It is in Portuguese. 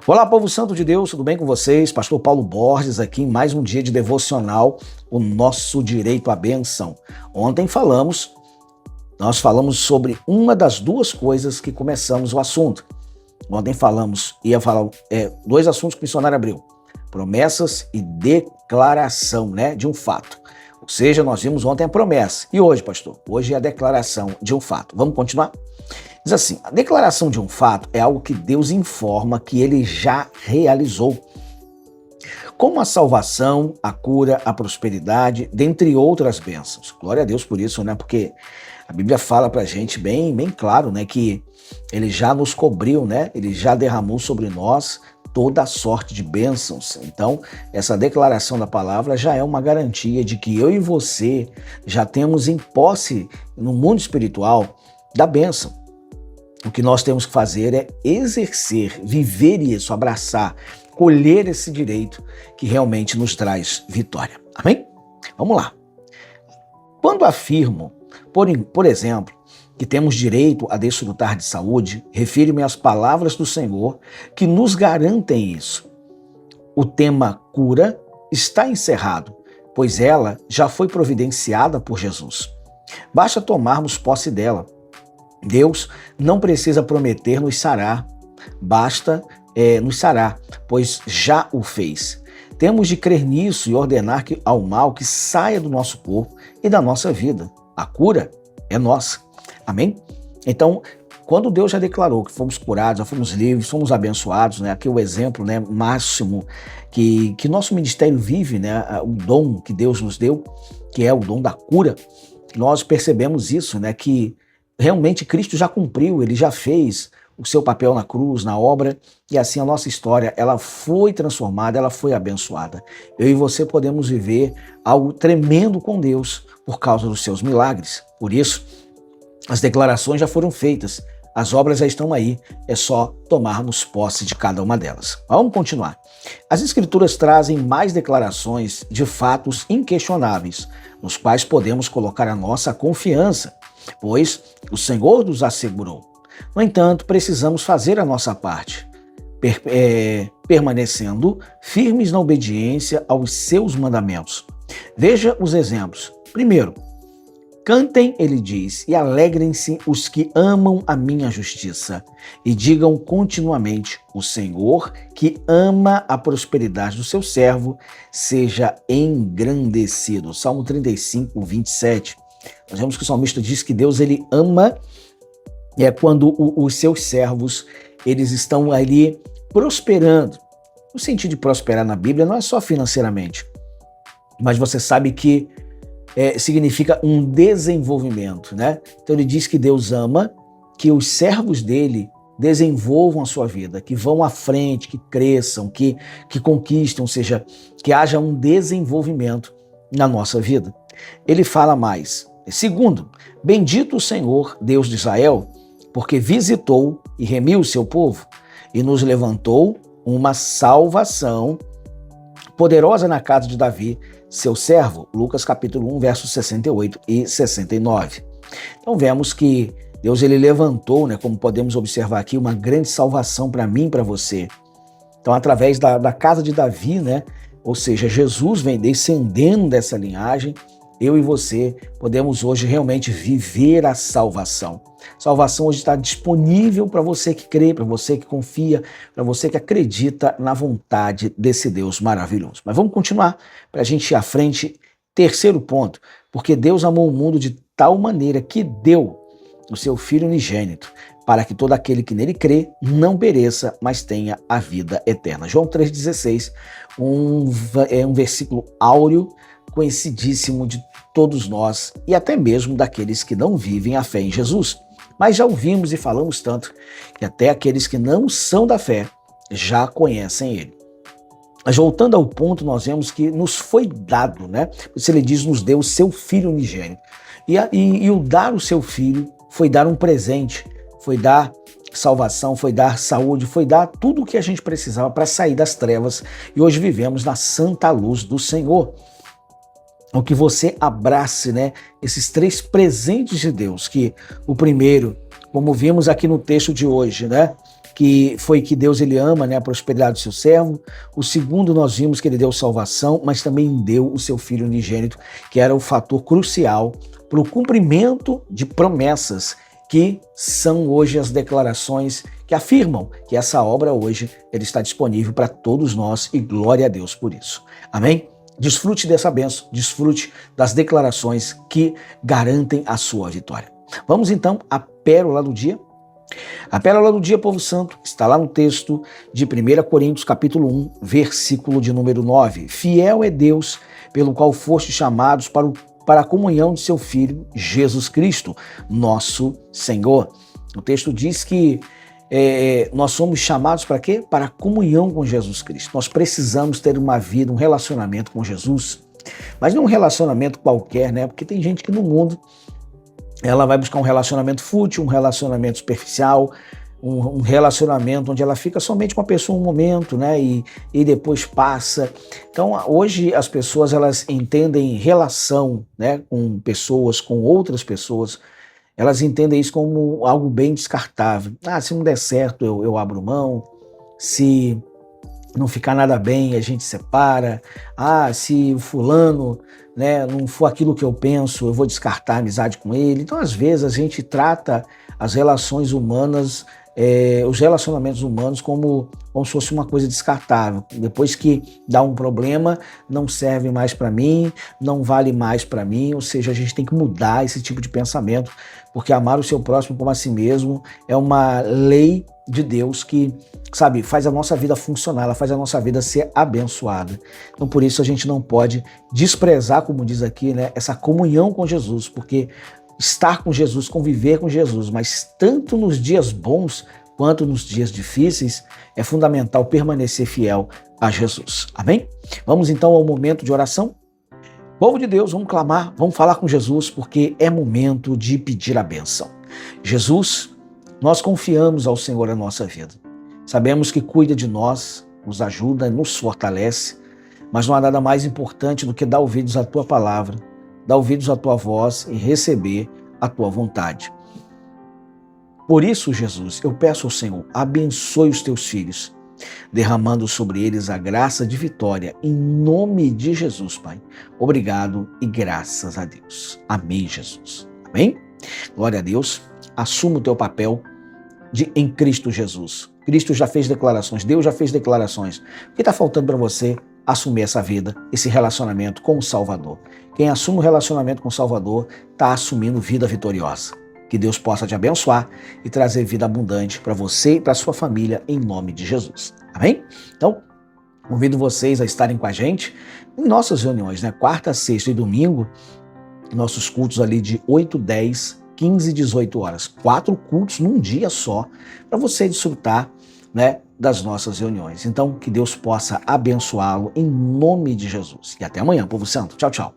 Olá, povo santo de Deus, tudo bem com vocês? Pastor Paulo Borges aqui em mais um dia de devocional, o nosso direito à bênção. Ontem nós falamos sobre uma das duas coisas que começamos o assunto. Ontem ia falar dois assuntos que o missionário abriu, promessas e declaração, de um fato. Ou seja, nós vimos ontem a promessa. E hoje, pastor? Hoje é a declaração de um fato. Vamos continuar? Diz assim, a declaração de um fato é algo que Deus informa que ele já realizou. Como a salvação, a cura, a prosperidade, dentre outras bênçãos. Glória a Deus por isso, Porque a Bíblia fala pra gente bem claro, que ele já nos cobriu, Ele já derramou sobre nós toda a sorte de bênçãos. Então, essa declaração da palavra já é uma garantia de que eu e você já temos em posse no mundo espiritual da bênção. O que nós temos que fazer é exercer, viver isso, abraçar, colher esse direito que realmente nos traz vitória. Amém? Vamos lá. Quando afirmo, por exemplo, que temos direito a desfrutar de saúde, refiro-me às palavras do Senhor que nos garantem isso. O tema cura está encerrado, pois ela já foi providenciada por Jesus. Basta tomarmos posse dela. Deus não precisa prometer nos sarar, basta nos sarar, pois já o fez. Temos de crer nisso e ordenar ao mal que saia do nosso corpo e da nossa vida. A cura é nossa. Amém? Então, quando Deus já declarou que fomos curados, já fomos livres, fomos abençoados, aqui é o exemplo máximo que nosso ministério vive, o dom que Deus nos deu, que é o dom da cura, nós percebemos isso, que realmente Cristo já cumpriu, ele já fez o seu papel na cruz, na obra, e assim a nossa história, ela foi transformada, ela foi abençoada. Eu e você podemos viver algo tremendo com Deus por causa dos seus milagres. Por isso, as declarações já foram feitas, as obras já estão aí, é só tomarmos posse de cada uma delas. Vamos continuar. As Escrituras trazem mais declarações de fatos inquestionáveis, nos quais podemos colocar a nossa confiança, pois o Senhor nos assegurou. No entanto, precisamos fazer a nossa parte, permanecendo firmes na obediência aos seus mandamentos. Veja os exemplos. Primeiro, cantem, ele diz, e alegrem-se os que amam a minha justiça, e digam continuamente, o Senhor, que ama a prosperidade do seu servo, seja engrandecido. Salmo 35, 27. Nós vemos que o salmista diz que Deus ele ama quando os seus servos eles estão ali prosperando. O sentido de prosperar na Bíblia não é só financeiramente, mas você sabe que significa um desenvolvimento, Então ele diz que Deus ama que os servos dele desenvolvam a sua vida, que vão à frente, que cresçam, que conquistam, ou seja, que haja um desenvolvimento na nossa vida. Ele fala mais. Segundo, bendito o Senhor, Deus de Israel, porque visitou e remiu o seu povo e nos levantou uma salvação poderosa na casa de Davi, seu servo. Lucas capítulo 1, versos 68 e 69. Então vemos que Deus ele levantou, como podemos observar aqui, uma grande salvação para mim e para você. Então através da casa de Davi, ou seja, Jesus vem descendendo dessa linhagem, eu e você podemos hoje realmente viver a salvação. Salvação hoje está disponível para você que crê, para você que confia, para você que acredita na vontade desse Deus maravilhoso. Mas vamos continuar para a gente ir à frente. Terceiro ponto, porque Deus amou o mundo de tal maneira que deu o seu Filho unigênito, para que todo aquele que nele crê não pereça, mas tenha a vida eterna. João 3,16, um versículo áureo, conhecidíssimo de todos nós e até mesmo daqueles que não vivem a fé em Jesus. Mas já ouvimos e falamos tanto que até aqueles que não são da fé já conhecem ele. Mas voltando ao ponto, nós vemos que nos foi dado, Se ele diz, nos deu o seu Filho unigênito. E o dar o seu Filho foi dar um presente, foi dar salvação, foi dar saúde, foi dar tudo o que a gente precisava para sair das trevas. E hoje vivemos na santa luz do Senhor. O que você abrace, esses três presentes de Deus, que o primeiro, como vimos aqui no texto de hoje, que foi que Deus ele ama, né, a prosperidade do seu servo. O segundo, nós vimos que ele deu salvação, mas também deu o seu Filho unigênito, que era o fator crucial para o cumprimento de promessas, que são hoje as declarações que afirmam que essa obra hoje ele está disponível para todos nós, e glória a Deus por isso. Amém? Desfrute dessa bênção, desfrute das declarações que garantem a sua vitória. Vamos então à pérola do dia. A pérola do dia, povo santo, está lá no texto de 1 Coríntios capítulo 1, versículo de número 9. Fiel é Deus, pelo qual foste chamados para a comunhão de seu Filho, Jesus Cristo, nosso Senhor. O texto diz que nós somos chamados para quê? Para a comunhão com Jesus Cristo. Nós precisamos ter uma vida, um relacionamento com Jesus, mas não um relacionamento qualquer, né? Porque tem gente que no mundo ela vai buscar um relacionamento fútil, um relacionamento superficial, um relacionamento onde ela fica somente com a pessoa um momento, né? E depois passa. Então, hoje as pessoas elas entendem relação, né, com pessoas, com outras pessoas, elas entendem isso como algo bem descartável. Se não der certo, eu abro mão. Se não ficar nada bem, a gente separa. Se o fulano, né, não for aquilo que eu penso, eu vou descartar a amizade com ele. Então, às vezes, a gente trata as relações humanas, os relacionamentos humanos como se fosse uma coisa descartável. Depois que dá um problema, não serve mais para mim, não vale mais para mim. Ou seja, a gente tem que mudar esse tipo de pensamento, porque amar o seu próximo como a si mesmo é uma lei de Deus que, sabe, faz a nossa vida funcionar, ela faz a nossa vida ser abençoada. Então, por isso a gente não pode desprezar, como diz aqui, né, essa comunhão com Jesus, porque estar com Jesus, conviver com Jesus, mas tanto nos dias bons quanto nos dias difíceis, é fundamental permanecer fiel a Jesus. Amém? Vamos então ao momento de oração. Povo de Deus, vamos clamar, vamos falar com Jesus, porque é momento de pedir a bênção. Jesus, nós confiamos ao Senhor a nossa vida. Sabemos que cuida de nós, nos ajuda, nos fortalece, mas não há nada mais importante do que dar ouvidos à tua palavra, dar ouvidos à tua voz e receber a tua vontade. Por isso, Jesus, eu peço ao Senhor, abençoe os teus filhos, derramando sobre eles a graça de vitória, em nome de Jesus, Pai. Obrigado e graças a Deus. Amém, Jesus. Amém? Glória a Deus. Assuma o teu papel em Cristo Jesus. Cristo já fez declarações, Deus já fez declarações. O que está faltando para você? Assumir essa vida, esse relacionamento com o Salvador. Quem assume o relacionamento com o Salvador está assumindo vida vitoriosa. Que Deus possa te abençoar e trazer vida abundante para você e para a sua família, em nome de Jesus. Amém? Então, convido vocês a estarem com a gente em nossas reuniões, né? Quarta, sexta e domingo, nossos cultos ali de 8, 10, 15 e 18 horas. 4 cultos num dia só, para você desfrutar, né, das nossas reuniões. Então, que Deus possa abençoá-lo em nome de Jesus. E até amanhã, povo santo. Tchau, tchau.